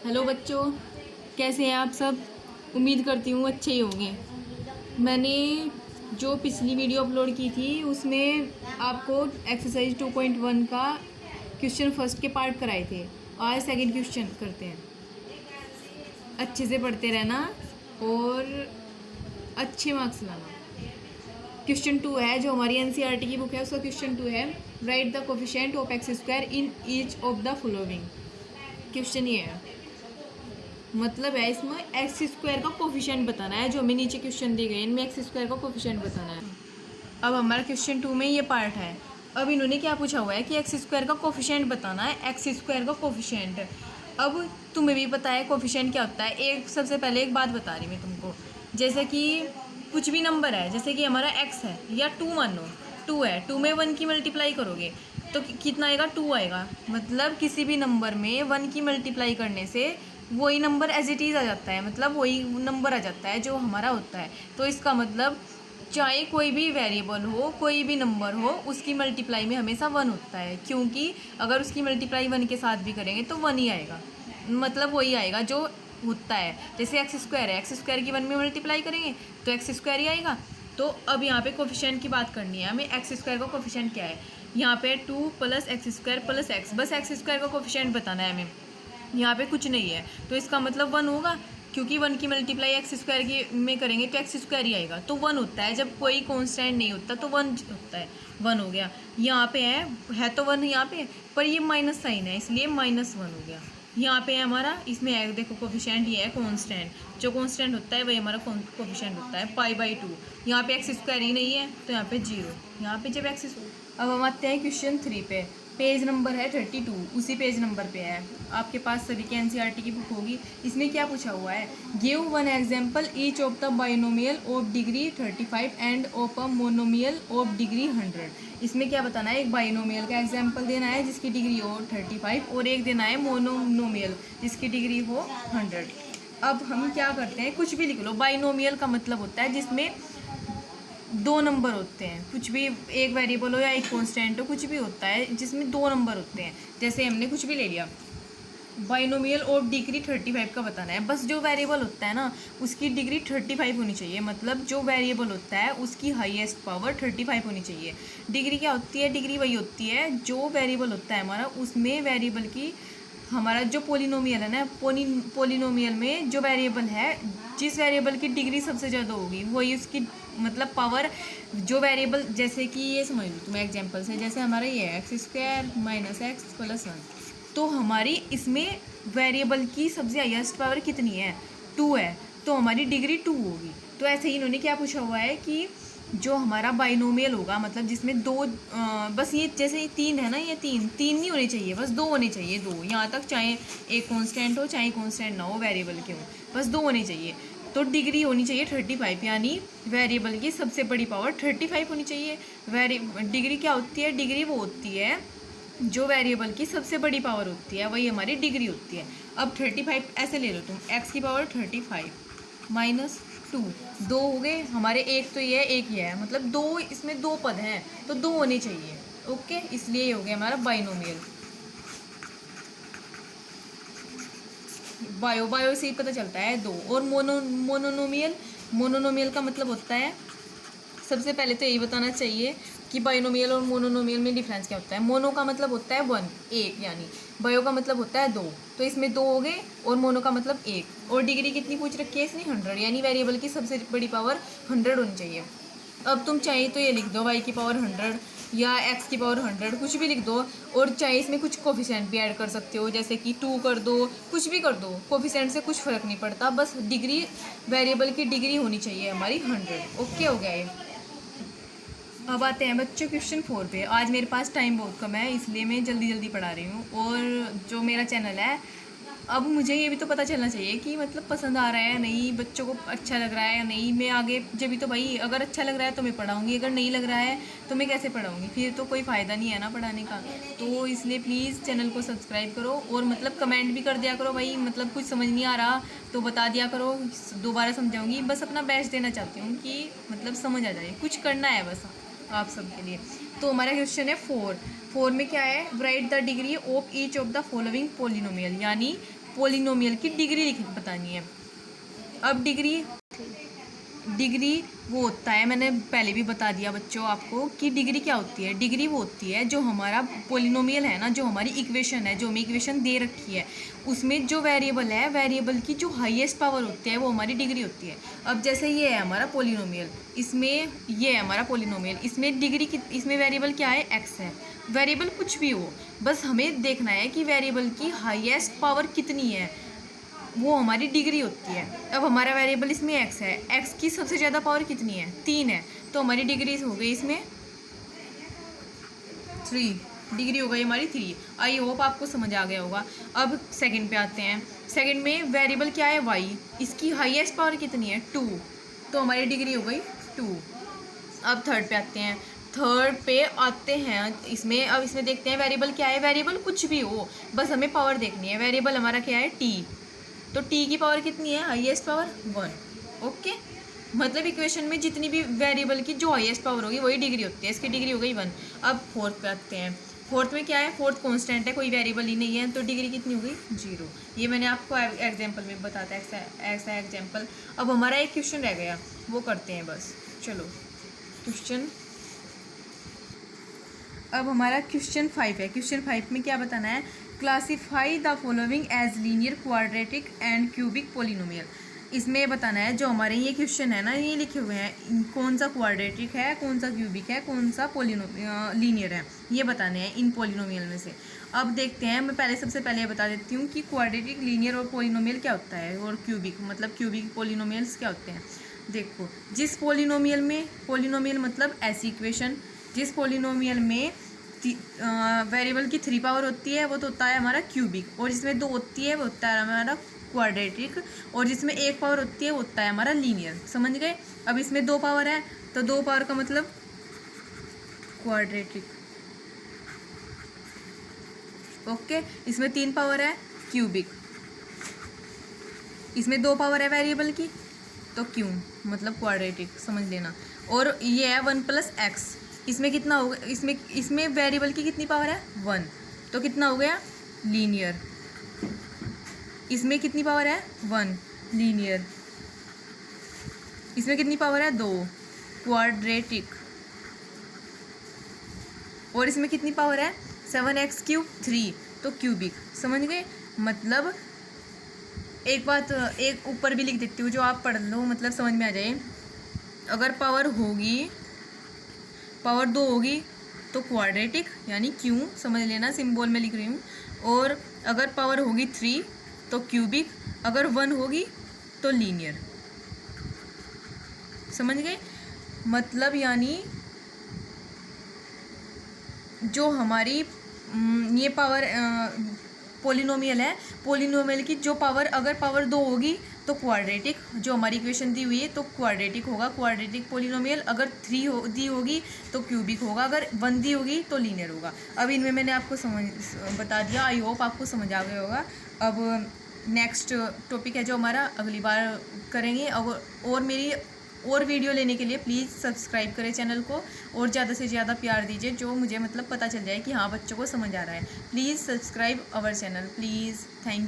Hello बच्चों, कैसे हैं आप सब। उम्मीद करती हूँ अच्छे ही होंगे। मैंने जो पिछली वीडियो अपलोड की थी उसमें आपको एक्सरसाइज 2.1 का क्वेश्चन फर्स्ट के पार्ट कराए थे। आज सेकंड क्वेश्चन करते हैं। अच्छे से पढ़ते रहना और अच्छे मार्क्स लाना। क्वेश्चन 2 है, जो हमारी एनसीईआरटी की बुक है उसका क्वेश्चन 2 है, right the coefficient of x square in each of the following. Question ये है, मतलब है इसमें एक्स स्क्वायर का कोफिशिएंट बताना है। जो हमें नीचे क्वेश्चन दिए गए इनमें एक्स स्क्वायर का कोफिशिएंट बताना है। अब हमारा क्वेश्चन 2 में ये पार्ट है। अब इन्होंने क्या पूछा हुआ है कि एक्स स्क्वायर का कोफिशिएंट बताना है। एक्स स्क्वायर का कोफिशिएंट, अब तुम्हें भी पता है कोफिशिएंट क्या होता है। एक सबसे पहले एक बात बता रही मैं तुमको, जैसे कि कुछ भी नंबर है, जैसे कि हमारा एक्स है या 2 मानो, 2 है, 2 में 1 की मल्टीप्लाई करोगे तो कितना आएगा, 2 आएगा। मतलब किसी भी नंबर में 1 की मल्टीप्लाई करने से वही नंबर एज इट इज़ आ जाता है, मतलब वही नंबर आ जाता है जो हमारा होता है। तो इसका मतलब चाहे कोई भी वेरिएबल हो, कोई भी नंबर हो, उसकी मल्टीप्लाई में हमेशा 1 होता है, क्योंकि अगर उसकी मल्टीप्लाई 1 के साथ भी करेंगे तो 1 ही आएगा, मतलब वही आएगा जो होता है। जैसे एक्स स्क्वायर है, एक्स स्क्वायर की 1 में मल्टीप्लाई करेंगे तो एक्स स्क्वायर ही आएगा। तो अब यहाँ पे कोफिशिएंट की बात करनी है हमें। एक्स स्क्वायर का कोफिशिएंट क्या है, यहाँ पे 2 + एक्स स्क्वायर + एक्स, बस एक्स स्क्वायर का कोफिशिएंट बताना है हमें। यहाँ पे कुछ नहीं है तो इसका मतलब 1 होगा, क्योंकि 1 की मल्टीप्लाई एक्स स्क्वायर की में करेंगे तो एक्स स्क्वायर ही आएगा। तो 1 होता है, जब कोई कांस्टेंट नहीं होता तो 1 होता है, 1 हो गया। यहाँ पे है तो 1 यहाँ पे, पर ये माइनस साइन है इसलिए -1 हो गया। यहाँ पे है हमारा, इसमें है देखो कोफिशिएंट, ये है कांस्टेंट, जो कांस्टेंट होता है वही हमारा कोफिशिएंट होता है π/2। यहाँ पे एक्स स्क्वायर ही नहीं है तो यहाँ पे 0, यहाँ पे जब एक्स। अब हम आते हैं क्वेश्चन 3 पे। पेज नंबर है 32, उसी पेज नंबर पे है, आपके पास सभी के एनसीईआरटी की बुक होगी। इसमें क्या पूछा हुआ है, give 1 example each of the binomial of degree 35 end of a monomial of degree 100। इसमें क्या बताना है, एक बाइनोमियल का एग्जाम्पल देना है जिसकी डिग्री हो 35 और एक देना है मोनोमियल जिसकी डिग्री हो 100। अब हम क्या करते हैं, कुछ भी लिख लो। बाइनोमियल का मतलब होता है जिसमें 2 नंबर होते हैं, कुछ भी एक वेरिएबल हो या एक कांस्टेंट हो, कुछ भी होता है जिसमें 2 नंबर होते हैं। जैसे हमने कुछ भी ले लिया, बाइनोमियल ऑफ डिग्री 35 का बताना है। बस जो वेरिएबल होता है ना उसकी डिग्री 35 होनी चाहिए, मतलब जो वेरिएबल होता है उसकी हाईएस्ट पावर 35 होनी चाहिए। डिग्री क्या होती है, डिग्री वही होती है जो वेरिएबल होता है हमारा, उसमें वेरिएबल की हमारा जो पोलिनोमियल है ना, पोलिनोमियल में जो वेरिएबल है, जिस वेरिएबल की डिग्री सबसे ज़्यादा होगी वही उसकी मतलब पावर। जो वेरिएबल, जैसे कि ये समझ लो तुम्हें एग्जांपल से, जैसे हमारा ये है x² - x + 1, तो हमारी इसमें वेरिएबल की सबसे हाईएस्ट पावर कितनी है, 2 है, तो हमारी डिग्री 2 होगी। तो ऐसे ही इन्होंने क्या पूछा हुआ है कि जो हमारा बाइनोमियल होगा, मतलब जिसमें 2 बस ये जैसे ये 3 है ना, ये 3 नहीं होनी चाहिए, बस 2 होनी चाहिए। 2 यहाँ तक, चाहे एक कांस्टेंट हो चाहे कांस्टेंट ना हो, वेरिएबल के हो, बस 2 होनी चाहिए। तो डिग्री होनी चाहिए 35, यानी वेरिएबल की सबसे बड़ी पावर 35 होनी चाहिए। डिग्री क्या होती है, डिग्री वो होती है जो वेरिएबल की सबसे बड़ी पावर होती है, वही हमारी डिग्री होती है। अब 35 ऐसे ले लो तुम, x की पावर 35 -2, 2 हो गए हमारे, एक तो ये है एक ये है, मतलब 2, इसमें 2 पद हैं तो 2 होने चाहिए। ओके, इसलिए ये हो गया हमारा बाइनोमियल। बायो से ही पता चलता है 2। और मोनोनोमियल का मतलब होता है, सबसे पहले तो यही बताना चाहिए कि बाइनोमियल और मोनोनोमियल में डिफरेंस क्या होता है। मोनो का मतलब होता है 1, 1, यानी बायो का मतलब होता है 2, तो इसमें 2 हो गए, और मोनो का मतलब 1। और डिग्री कितनी पूछ रखी है इसने, 100, यानी वेरिएबल की सबसे बड़ी पावर 100 होनी चाहिए। अब तुम चाहे तो ये लिख दो y की पावर 100 या x की पावर 100, कुछ भी लिख दो। और चाहे इसमें कुछ कोफिशिएंट भी ऐड कर सकते हो, जैसे कि 2 कर दो, कुछ भी कर दो, कोफिशिएंट से कुछ फ़र्क नहीं पड़ता, बस डिग्री, वेरिएबल की डिग्री होनी चाहिए हमारी 100। ओके, हो गया ये। अब आते हैं बच्चों क्वेश्चन 4 पे। आज मेरे पास टाइम बहुत कम है इसलिए मैं जल्दी जल्दी पढ़ा रही हूँ। और जो मेरा चैनल है, अब मुझे ये भी तो पता चलना चाहिए कि मतलब पसंद आ रहा है या नहीं, बच्चों को अच्छा लग रहा है या नहीं। मैं आगे जब भी तो भाई, अगर अच्छा लग रहा है तो मैं पढ़ाऊँगी, अगर नहीं लग रहा है तो मैं कैसे पढ़ाऊँगी, फिर तो कोई फ़ायदा नहीं है ना पढ़ाने का। तो इसलिए प्लीज़ चैनल को सब्सक्राइब करो और मतलब कमेंट भी कर दिया करो भाई, मतलब कुछ समझ नहीं आ रहा तो बता दिया करो, दोबारा समझाऊँगी। बस अपना बेस्ट देना चाहती हूँ कि मतलब समझ आ जाए, कुछ करना है बस आप सबके लिए। तो हमारा क्वेश्चन है 4 में क्या है, right the degree of each of the following polynomial, यानी पोलिनोमियल की डिग्री बतानी है। अब डिग्री वो होता है, मैंने पहले भी बता दिया बच्चों आपको कि डिग्री क्या होती है। डिग्री वो होती है जो हमारा पोलिनोमियल है ना, जो हमारी इक्वेशन है, जो हमें इक्वेशन दे रखी है, उसमें जो वेरिएबल है, वेरिएबल की जो हाईएस्ट पावर होती है वो हमारी डिग्री होती है। अब जैसे ये है हमारा पोलिनोमियल, इसमें ये है हमारा पोलिनोमियल, इसमें डिग्री इसमें वेरिएबल क्या है, एक्स है। वेरिएबल कुछ भी हो, बस हमें देखना है कि वेरिएबल की हाईएस्ट पावर कितनी है, वो हमारी डिग्री होती है। अब हमारा वेरिएबल इसमें एक्स है, एक्स की सबसे ज़्यादा पावर कितनी है, 3 है, तो हमारी डिग्री हो गई इसमें 3, डिग्री हो गई हमारी 3। आई होप आपको समझ आ गया होगा। अब सेकंड पे आते हैं। सेकंड में वेरिएबल क्या है, वाई, इसकी हाईएस्ट पावर कितनी है, 2, तो हमारी डिग्री हो गई 2। अब थर्ड पे आते हैं। थर्ड पे आते हैं इसमें, अब इसमें देखते हैं वेरिएबल क्या है। वेरिएबल कुछ भी हो, बस हमें पावर देखनी है। वेरिएबल हमारा क्या है, टी, तो टी की पावर कितनी है, हाईएस्ट पावर 1। ओके, मतलब इक्वेशन में जितनी भी वेरिएबल की जो हाईएस्ट पावर होगी वही डिग्री होती है। इसकी डिग्री हो गई 1। अब फोर्थ पे आते हैं। फोर्थ में क्या है, फोर्थ कांस्टेंट है, कोई वेरिएबल ही नहीं है, तो डिग्री कितनी हो गई, 0। ये मैंने आपको एग्जांपल में बताता है, ऐसा एग्जांपल। अब हमारा एक क्वेश्चन रह गया, वो करते हैं बस। चलो क्वेश्चन, अब हमारा क्वेश्चन 5 है। क्वेश्चन 5 में क्या बताना है, classify the following as linear, quadratic and cubic polynomial. इसमें बताना है, जो हमारे ये क्वेश्चन है ना, ये लिखे हुए हैं, कौन सा क्वाड्रेटिक है, कौन सा क्यूबिक है, कौन सा लीनियर है, ये बताने हैं इन पोलिनोमियल में से। अब देखते हैं, मैं सबसे पहले ये बता देती हूँ कि क्वाड्रेटिक, लीनियर और पोलिनोमियल क्या होता है, और क्यूबिक मतलब क्यूबिक पोलिनोमियल्स क्या होते हैं। देखो, जिस पोलिनोमियल में, पोलिनोमियल मतलब ऐसी इक्वेशन जिस पोलिनोमियल में वेरिएबल की 3 पावर होती है, वो तो होता है हमारा क्यूबिक, और जिसमें 2 होती है वो होता है हमारा क्वाड्रेटिक, और जिसमें 1 पावर होती है वो होता है हमारा लीनियर। समझ गए। अब इसमें 2 पावर है, तो 2 पावर का मतलब क्वाड्रेटिक। ओके, इसमें 3 पावर है, क्यूबिक। इसमें 2 पावर है वेरिएबल की, तो क्यू मतलब क्वाड्रेटिक, समझ लेना। और ये है 1 + x, इसमें कितना होगा, इसमें वेरिएबल की कितनी पावर है, 1, तो कितना हो गया, लीनियर। इसमें कितनी पावर है, 1, लीनियर। इसमें कितनी पावर है, 2, क्वाड्रेटिक। और इसमें कितनी पावर है, 7x³ 3, तो क्यूबिक। समझ गए। मतलब एक बात, एक ऊपर भी लिख देती हूँ, जो आप पढ़ लो, मतलब समझ में आ जाए। अगर पावर 2 होगी तो क्वाड्रेटिक यानी क्यू, समझ लेना, सिंबल में लिख रही हूँ। और अगर पावर होगी 3 तो क्यूबिक, अगर 1 होगी तो लीनियर। समझ गए। मतलब यानी जो हमारी ये पावर पोलिनोमियल है, पोलिनोमियल की जो पावर, अगर पावर 2 होगी तो क्वाड्रेटिक, जो हमारी इक्वेशन दी हुई है तो क्वाड्रेटिक होगा, क्वाड्रेटिक पोलिनोमियल। अगर 3 दी होगी तो क्यूबिक होगा, अगर 1 दी होगी तो लीनियर होगा। अब इनमें मैंने आपको बता दिया, आई होप आपको समझ आ गया होगा। अब नेक्स्ट टॉपिक है जो हमारा, अगली बार करेंगे। और मेरी और वीडियो लेने के लिए प्लीज़ सब्सक्राइब करें चैनल को, और ज़्यादा से ज़्यादा प्यार दीजिए, जो मुझे मतलब पता चल जाए कि हाँ बच्चों को समझ आ रहा है। Please subscribe our channel, please. Thank you.